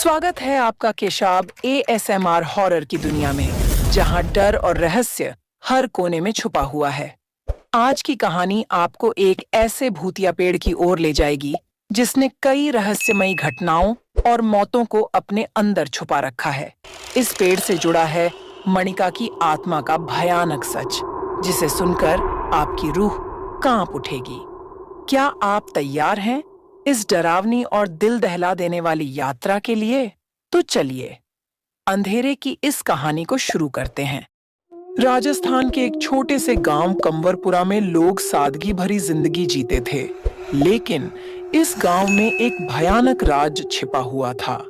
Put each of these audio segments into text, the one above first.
स्वागत है आपका केशाब ASMR हॉरर की दुनिया में, जहां डर और रहस्य हर कोने में छुपा हुआ है। आज की कहानी आपको एक ऐसे भूतिया पेड़ की ओर ले जाएगी जिसने कई रहस्यमयी घटनाओं और मौतों को अपने अंदर छुपा रखा है। इस पेड़ से जुड़ा है मणिका की आत्मा का भयानक सच, जिसे सुनकर आपकी रूह कांप उठेगी। क्या आप तैयार हैं इस डरावनी और दिल दहला देने वाली यात्रा के लिए? तो चलिए अंधेरे की इस कहानी को शुरू करते हैं। राजस्थान के एक छोटे से गांव कंवरपुरा में लोग सादगी भरी जिंदगी जीते थे, लेकिन इस गांव में एक भयानक राज छिपा हुआ था।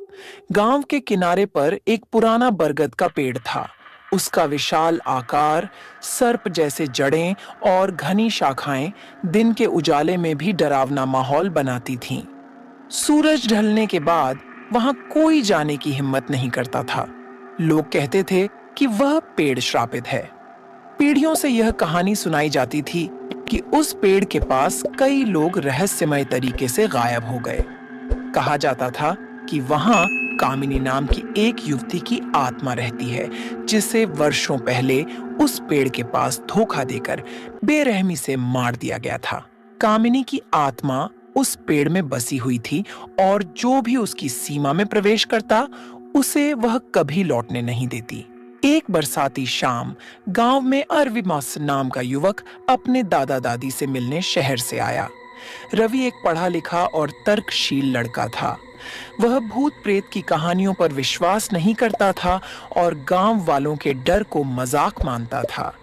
गांव के किनारे पर एक पुराना बरगद का पेड़ था। उसका विशाल आकार, सर्प जैसे जड़ें और घनी शाखाएं दिन के उजाले में भी डरावना माहौल बनाती थीं। सूरज ढलने के बाद वहां कोई जाने की हिम्मत नहीं करता था। लोग कहते थे कि वह पेड़ श्रापित है। पीढ़ियों से यह कहानी सुनाई जाती थी कि उस पेड़ के पास कई लोग रहस्यमय तरीके से गायब हो गए। कहा जाता था कि वहां कामिनी नाम की एक युवती की आत्मा रहती है, जिसे वर्षों पहले उस पेड़ के पास धोखा देकर बेरहमी से मार दिया गया था। कामिनी की आत्मा उस पेड़ में बसी हुई थी और जो भी उसकी सीमा में प्रवेश करता, उसे वह कभी लौटने नहीं देती। एक बरसाती शाम गांव में अरविमास नाम का युवक अपने दादा दादी से मिलने शहर से आया। रवि एक पढ़ा लिखा और तर्कशील लड़का था। वह भूत प्रेत की कहानियों पर विश्वास नहीं करता था और गांव वालों के डर को मजाक मानता था।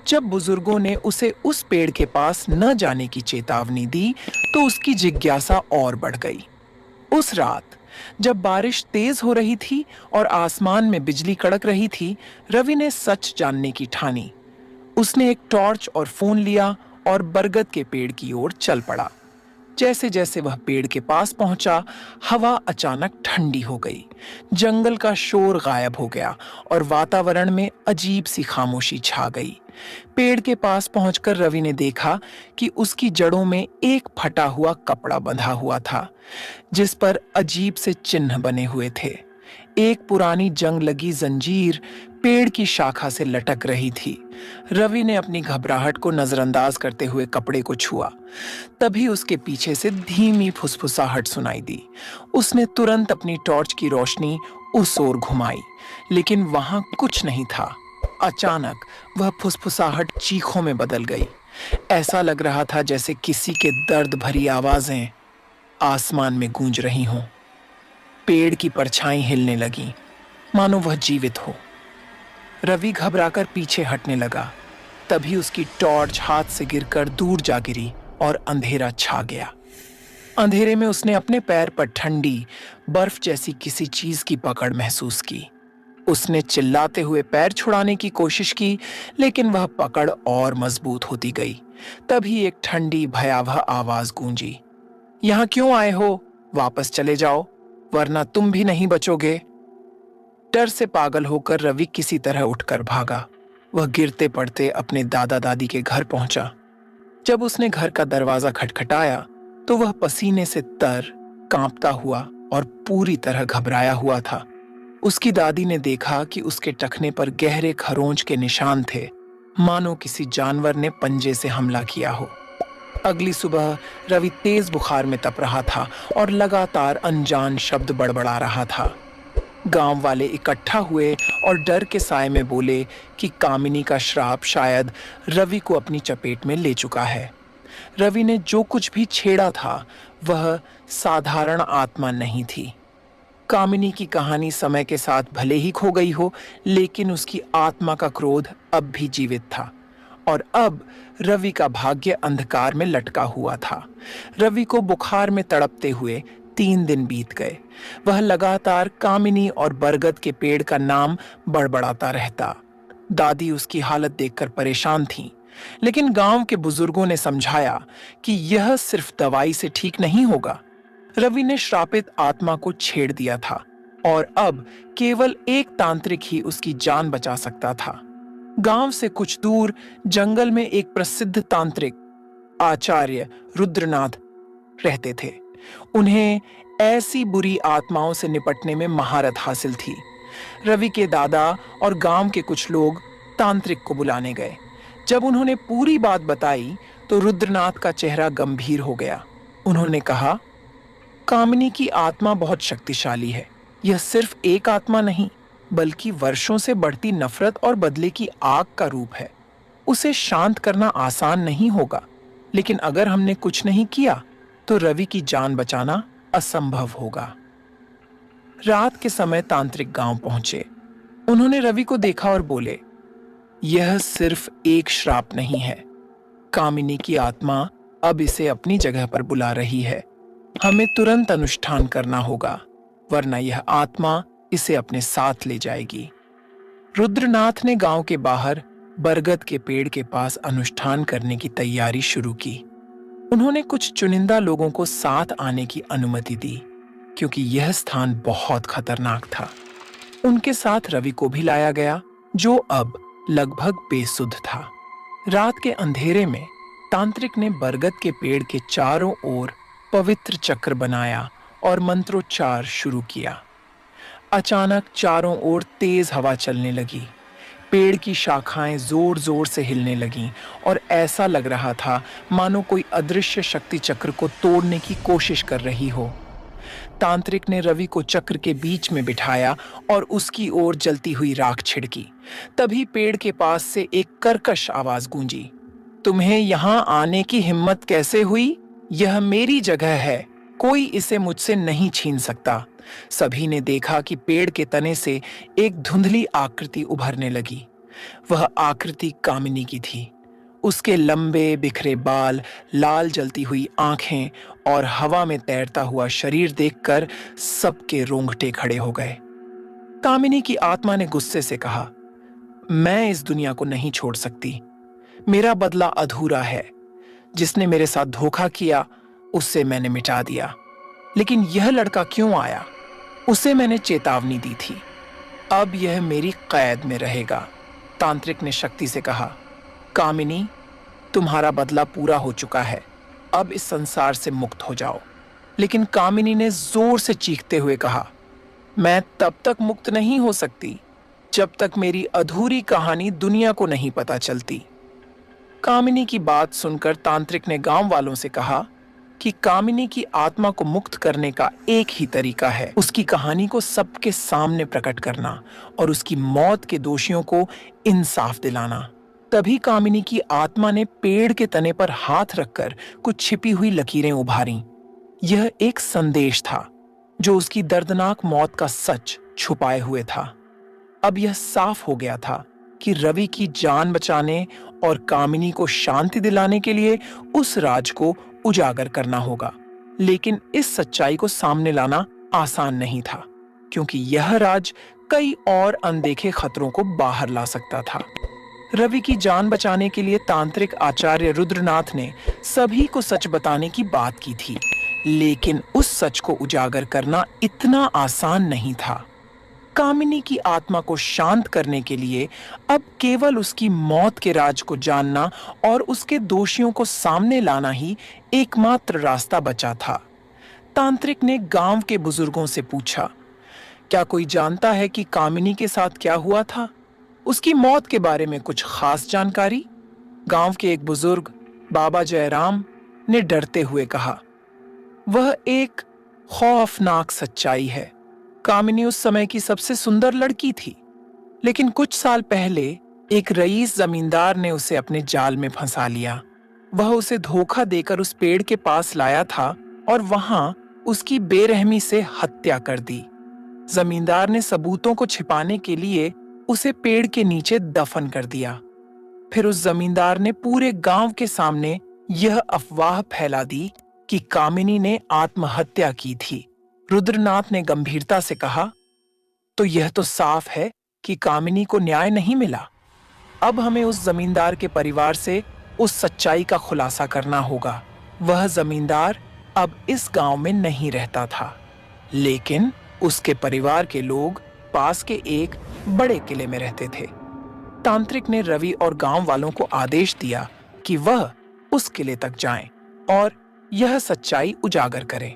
जब बुजुर्गों ने उसे उस पेड़ के पास न जाने की चेतावनी दी, तो उसकी जिज्ञासा और बढ़ गई। उस रात जब बारिश तेज हो रही थी और आसमान में बिजली कड़क रही थी, रवि ने सच जानने की ठानी। उसने एक टॉर्च और फोन लिया और बरगद के पेड़ की ओर चल पड़ा। जैसे जैसे वह पेड़ के पास पहुंचा, हवा अचानक ठंडी हो गई। जंगल का शोर गायब हो गया और वातावरण में अजीब सी खामोशी छा गई। पेड़ के पास पहुंचकर रवि ने देखा कि उसकी जड़ों में एक फटा हुआ कपड़ा बंधा हुआ था, जिस पर अजीब से चिन्ह बने हुए थे। एक पुरानी जंग लगी जंजीर पेड़ की शाखा से लटक रही थी। रवि ने अपनी घबराहट को नजरअंदाज करते हुए कपड़े को छुआ। तभी उसके पीछे से धीमी फुसफुसाहट सुनाई दी। उसने तुरंत अपनी टॉर्च की रोशनी उस ओर घुमाई, लेकिन वहां कुछ नहीं था। अचानक वह फुसफुसाहट चीखों में बदल गई। ऐसा लग रहा था जैसे किसी के दर्द भरी आवाजें आसमान में गूंज रही हों। पेड़ की परछाई हिलने लगी, मानो वह जीवित हो। रवि घबराकर पीछे हटने लगा। तभी उसकी टॉर्च हाथ से गिरकर दूर जा गिरी और अंधेरा छा गया। अंधेरे में उसने अपने पैर पर ठंडी बर्फ जैसी किसी चीज की पकड़ महसूस की। उसने चिल्लाते हुए पैर छुड़ाने की कोशिश की, लेकिन वह पकड़ और मजबूत होती गई। तभी एक ठंडी भयावह आवाज गूंजी, "यहां क्यों आए हो? वापस चले जाओ, वरना तुम भी नहीं बचोगे।" डर से पागल होकर रवि किसी तरह उठकर भागा। वह गिरते पड़ते अपने दादा दादी के घर पहुंचा। जब उसने घर का दरवाजा खटखटाया, तो वह पसीने से तर, कांपता हुआ और पूरी तरह घबराया हुआ था। उसकी दादी ने देखा कि उसके टखने पर गहरे खरोंच के निशान थे, मानो किसी जानवर ने पंजे से हमला किया हो। अगली सुबह रवि तेज बुखार में तप रहा था और लगातार अनजान शब्द बड़बड़ा रहा था। गांव वाले इकट्ठा हुए और डर के साए में बोले कि कामिनी का श्राप शायद रवि को अपनी चपेट में ले चुका है। रवि ने जो कुछ भी छेड़ा था, वह साधारण आत्मा नहीं थी। कामिनी की कहानी समय के साथ भले ही खो गई हो, लेकिन उसकी आत्मा का क्रोध अब भी जीवित था और अब रवि का भाग्य अंधकार में लटका हुआ था। रवि को बुखार में तड़पते हुए 3 दिन बीत गए। वह लगातार कामिनी और बरगद के पेड़ का नाम बड़बड़ाता रहता। दादी उसकी हालत देखकर परेशान थीं, लेकिन गांव के बुजुर्गों ने समझाया कि यह सिर्फ दवाई से ठीक नहीं होगा। रवि ने श्रापित आत्मा को छेड़ दिया था और अब केवल एक तांत्रिक ही उसकी जान बचा सकता था। गांव से कुछ दूर जंगल में एक प्रसिद्ध तांत्रिक आचार्य रुद्रनाथ रहते थे। उन्हें ऐसी बुरी आत्माओं से निपटने में महारत हासिल थी। रवि के दादा और गांव के कुछ लोग तांत्रिक को बुलाने गए। जब उन्होंने पूरी बात बताई तो रुद्रनाथ का चेहरा गंभीर हो गया। उन्होंने कहा, कामिनी की आत्मा बहुत शक्तिशाली है। यह सिर्फ एक आत्मा नहीं, बल्कि वर्षों से बढ़ती नफरत और बदले की आग का रूप है। उसे शांत करना आसान नहीं होगा, लेकिन अगर हमने कुछ नहीं किया तो रवि की जान बचाना असंभव होगा। रात के समय तांत्रिक गांव पहुंचे। उन्होंने रवि को देखा और बोले, यह सिर्फ एक श्राप नहीं है। कामिनी की आत्मा अब इसे अपनी जगह पर बुला रही है। हमें तुरंत अनुष्ठान करना होगा, वरना यह आत्मा इसे अपने साथ ले जाएगी। रुद्रनाथ ने गांव के बाहर बरगद के पेड़ के पास अनुष्ठान करने की तैयारी शुरू की। उन्होंने कुछ चुनिंदा लोगों को साथ आने की अनुमति दी, क्योंकि यह स्थान बहुत खतरनाक था। उनके साथ रवि को भी लाया गया, जो अब लगभग बेसुध था। रात के अंधेरे में तांत्रिक ने बरगद के पेड़ के चारों ओर पवित्र चक्र बनाया और मंत्रोच्चार शुरू किया। अचानक चारों ओर तेज हवा चलने लगी। पेड़ की शाखाएं जोर जोर से हिलने लगीं और ऐसा लग रहा था मानो कोई अदृश्य शक्ति चक्र को तोड़ने की कोशिश कर रही हो। तांत्रिक ने रवि को चक्र के बीच में बिठाया और उसकी ओर जलती हुई राख छिड़की। तभी पेड़ के पास से एक कर्कश आवाज गूंजी, तुम्हें यहां आने की हिम्मत कैसे हुई? यह मेरी जगह है, कोई इसे मुझसे नहीं छीन सकता। सभी ने देखा कि पेड़ के तने से एक धुंधली आकृति उभरने लगी। वह आकृति कामिनी की थी। उसके लंबे बिखरे बाल, लाल जलती हुई आंखें और हवा में तैरता हुआ शरीर देखकर सबके रोंगटे खड़े हो गए। कामिनी की आत्मा ने गुस्से से कहा, मैं इस दुनिया को नहीं छोड़ सकती। मेरा बदला अधूरा है। जिसने मेरे साथ धोखा किया उससे मैंने मिटा दिया, लेकिन यह लड़का क्यों आया? उसे मैंने चेतावनी दी थी। अब यह मेरी कैद में रहेगा। तांत्रिक ने शक्ति से कहा, कामिनी, तुम्हारा बदला पूरा हो चुका है। अब इस संसार से मुक्त हो जाओ। लेकिन कामिनी ने जोर से चीखते हुए कहा, मैं तब तक मुक्त नहीं हो सकती जब तक मेरी अधूरी कहानी दुनिया को नहीं पता चलती। कामिनी की बात सुनकर तांत्रिक ने गांव वालों से कहा कि कामिनी की आत्मा को मुक्त करने का एक ही तरीका है, उसकी कहानी को सबके सामने प्रकट करना और उसकी मौत के दोषियों को इंसाफ दिलाना। तभी कामिनी की आत्मा ने पेड़ के तने पर हाथ रखकर कुछ छिपी हुई लकीरें उभारी। यह एक संदेश था जो उसकी दर्दनाक मौत का सच छुपाए हुए था। अब यह साफ हो गया था कि रवि की जान बचाने और कामिनी को शांति दिलाने के लिए उस राज को उजागर करना होगा। लेकिन इस सच्चाई को सामने लाना आसान नहीं था, क्योंकि यह राज कई और अनदेखे खतरों को बाहर ला सकता था। रवि की जान बचाने के लिए तांत्रिक आचार्य रुद्रनाथ ने सभी को सच बताने की बात की थी, लेकिन उस सच को उजागर करना इतना आसान नहीं था। कामिनी की आत्मा को शांत करने के लिए अब केवल उसकी मौत के राज को जानना और उसके दोषियों को सामने लाना ही एकमात्र रास्ता बचा था। तांत्रिक ने गांव के बुजुर्गों से पूछा, क्या कोई जानता है कि कामिनी के साथ क्या हुआ था? उसकी मौत के बारे में कुछ खास जानकारी? गांव के एक बुजुर्ग बाबा जयराम ने डरते हुए कहा, वह एक खौफनाक सच्चाई है। कामिनी उस समय की सबसे सुंदर लड़की थी, लेकिन कुछ साल पहले एक रईस जमींदार ने उसे अपने जाल में फंसा लिया। वह उसे धोखा देकर उस पेड़ के पास लाया था और वहां उसकी बेरहमी से हत्या कर दी। जमींदार ने सबूतों को छिपाने के लिए उसे पेड़ के नीचे दफन कर दिया। फिर उस जमींदार ने पूरे गांव के सामने यह अफवाह फैला दी कि कामिनी ने आत्महत्या की थी। रुद्रनाथ ने गंभीरता से कहा, तो यह तो साफ है कि कामिनी को न्याय नहीं मिला। अब हमें उस जमींदार के परिवार से उस सच्चाई का खुलासा करना होगा। वह जमींदार अब इस गांव में नहीं रहता था, लेकिन उसके परिवार के लोग पास के एक बड़े किले में रहते थे। तांत्रिक ने रवि और गांव वालों को आदेश दिया कि वह उस किले तक जाएं और यह सच्चाई उजागर करें।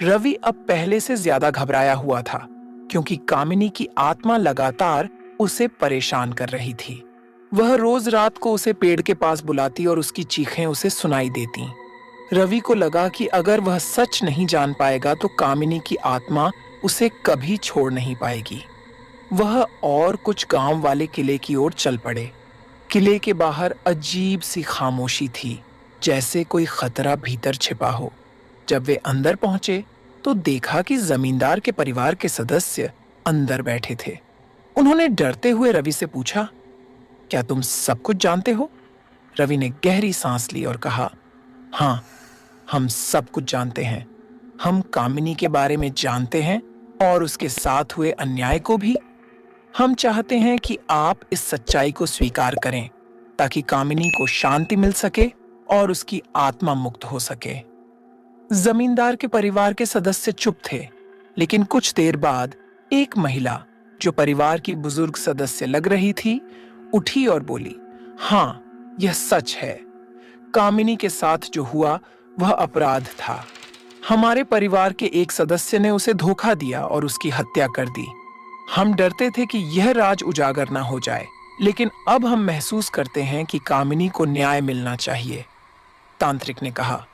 रवि अब पहले से ज्यादा घबराया हुआ था, क्योंकि कामिनी की आत्मा लगातार उसे परेशान कर रही थी। वह रोज रात को उसे पेड़ के पास बुलाती और उसकी चीखें उसे सुनाई देती। रवि को लगा कि अगर वह सच नहीं जान पाएगा तो कामिनी की आत्मा उसे कभी छोड़ नहीं पाएगी। वह और कुछ गांव वाले किले की ओर चल पड़े। किले के बाहर अजीब सी खामोशी थी, जैसे कोई खतरा भीतर छिपा हो। जब वे अंदर पहुंचे तो देखा कि जमींदार के परिवार के सदस्य अंदर बैठे थे। उन्होंने डरते हुए रवि से पूछा, क्या तुम सब कुछ जानते हो? रवि ने गहरी सांस ली और कहा, हाँ, हम सब कुछ जानते हैं। हम कामिनी के बारे में जानते हैं और उसके साथ हुए अन्याय को भी। हम चाहते हैं कि आप इस सच्चाई को स्वीकार करें, ताकि कामिनी को शांति मिल सके और उसकी आत्मा मुक्त हो सके। जमींदार के परिवार के सदस्य चुप थे, लेकिन कुछ देर बाद एक महिला, जो परिवार की बुजुर्ग सदस्य लग रही थी, उठी और बोली, हाँ, यह सच है। कामिनी के साथ जो हुआ वह अपराध था। हमारे परिवार के एक सदस्य ने उसे धोखा दिया और उसकी हत्या कर दी। हम डरते थे कि यह राज उजागर ना हो जाए, लेकिन अब हम महसूस करते हैं कि कामिनी को न्याय मिलना चाहिए। तांत्रिक ने कहा,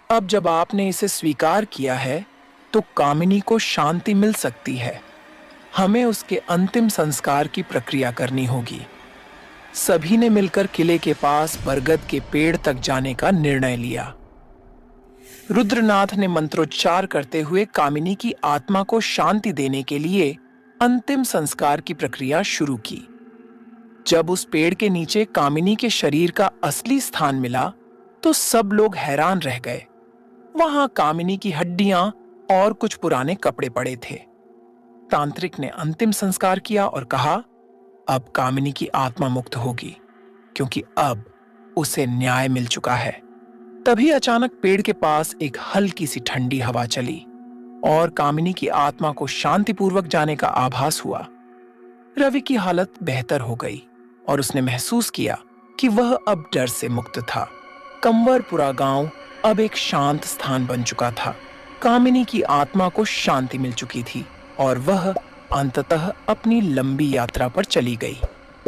अब जब आपने इसे स्वीकार किया है तो कामिनी को शांति मिल सकती है। हमें उसके अंतिम संस्कार की प्रक्रिया करनी होगी। सभी ने मिलकर किले के पास बरगद के पेड़ तक जाने का निर्णय लिया। रुद्रनाथ ने मंत्रोच्चार करते हुए कामिनी की आत्मा को शांति देने के लिए अंतिम संस्कार की प्रक्रिया शुरू की। जब उस पेड़ के नीचे कामिनी के शरीर का असली स्थान मिला तो सब लोग हैरान रह गए। वहां कामिनी की हड्डियां और कुछ पुराने कपड़े पड़े थे। तांत्रिक ने अंतिम संस्कार किया और कहा, अब कामिनी की आत्मा मुक्त होगी, क्योंकि अब उसे न्याय मिल चुका है। तभी अचानक पेड़ के पास एक हल्की सी ठंडी हवा चली और कामिनी की आत्मा को शांतिपूर्वक जाने का आभास हुआ। रवि की हालत बेहतर हो गई और उसने महसूस किया कि वह अब डर से मुक्त था। कंवरपुरा गांव अब एक शांत स्थान बन चुका था। कामिनी की आत्मा को शांति मिल चुकी थी और वह अंततः अपनी लंबी यात्रा पर चली गई।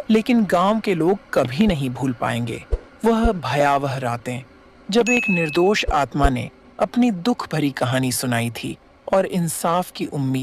लेकिन गांव के लोग कभी नहीं भूल पाएंगे वह भयावह रातें, जब एक निर्दोष आत्मा ने अपनी दुख भरी कहानी सुनाई थी और इंसाफ की उम्मीद